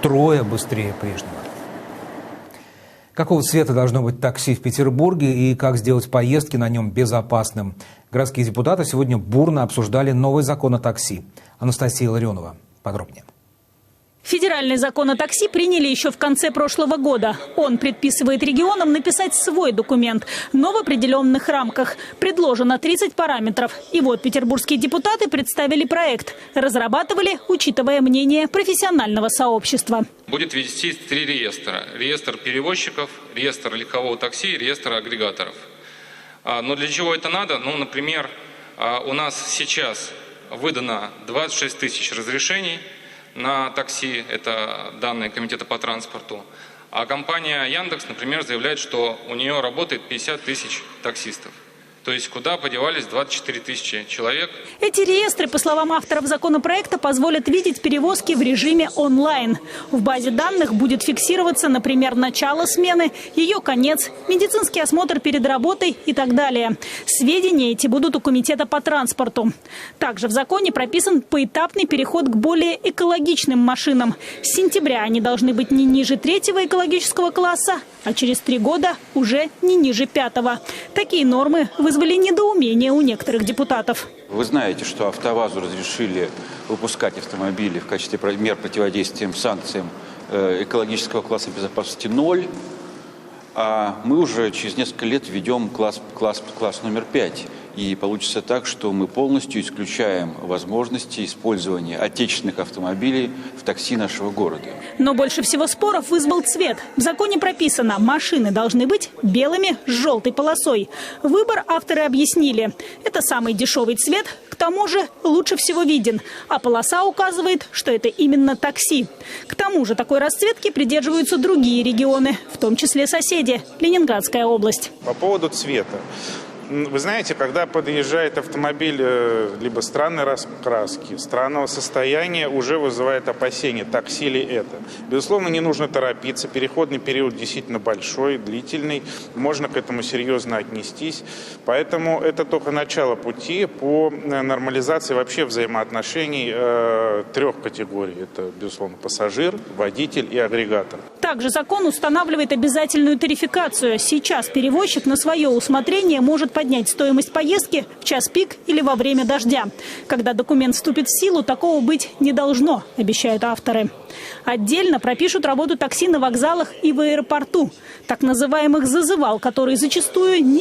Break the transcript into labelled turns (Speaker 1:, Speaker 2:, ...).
Speaker 1: втрое быстрее прежнего. Какого цвета должно быть такси в Петербурге и как сделать поездки на нем безопасным? Городские депутаты сегодня бурно обсуждали новый закон о такси. Анастасия Ларионова подробнее.
Speaker 2: Федеральный закон о такси приняли еще в конце прошлого года. Он предписывает регионам написать свой документ, но в определенных рамках. Предложено 30 параметров. И вот петербургские депутаты представили проект. Разрабатывали, учитывая мнение профессионального сообщества.
Speaker 3: Будет вести 3 реестра. Реестр перевозчиков, реестр легкового такси и реестр агрегаторов. Но для чего это надо? Например, у нас сейчас выдано 26 тысяч разрешений на такси, это данные Комитета по транспорту. А компания Яндекс, например, заявляет, что у нее работает 50 тысяч таксистов. То есть куда подевались 24 тысячи человек?
Speaker 2: Эти реестры, по словам авторов законопроекта, позволят видеть перевозки в режиме онлайн. В базе данных будет фиксироваться, например, начало смены, ее конец, медицинский осмотр перед работой и так далее. Сведения эти будут у Комитета по транспорту. Также в законе прописан поэтапный переход к более экологичным машинам. С сентября они должны быть не ниже 3-го экологического класса, а через 3 года уже не ниже 5-го. Такие нормы вызвали недоумение у некоторых депутатов.
Speaker 4: Вы знаете, что АвтоВАЗу разрешили выпускать автомобили в качестве мер противодействия санкциям экологического класса безопасности 0, а мы уже через несколько лет введем класс номер 5. И получится так, что мы полностью исключаем возможности использования отечественных автомобилей в такси нашего города.
Speaker 2: Но больше всего споров вызвал цвет. В законе прописано, машины должны быть белыми с желтой полосой. Выбор авторы объяснили. Это самый дешевый цвет, к тому же лучше всего виден. А полоса указывает, что это именно такси. К тому же такой расцветки придерживаются другие регионы, в том числе соседи – Ленинградская область.
Speaker 5: По поводу цвета. Вы знаете, когда подъезжает автомобиль либо странной раскраски, странного состояния, уже вызывает опасения, такси ли это. Безусловно, не нужно торопиться. Переходный период действительно большой, длительный. Можно к этому серьезно отнестись. Поэтому это только начало пути по нормализации вообще взаимоотношений 3 категорий. Это, безусловно, пассажир, водитель и агрегатор.
Speaker 2: Также закон устанавливает обязательную тарификацию. Сейчас перевозчик на свое усмотрение может поднять стоимость поездки в час пик или во время дождя. Когда документ вступит в силу, такого быть не должно, обещают авторы. Отдельно пропишут работу такси на вокзалах и в аэропорту, так называемых зазывал, которые зачастую не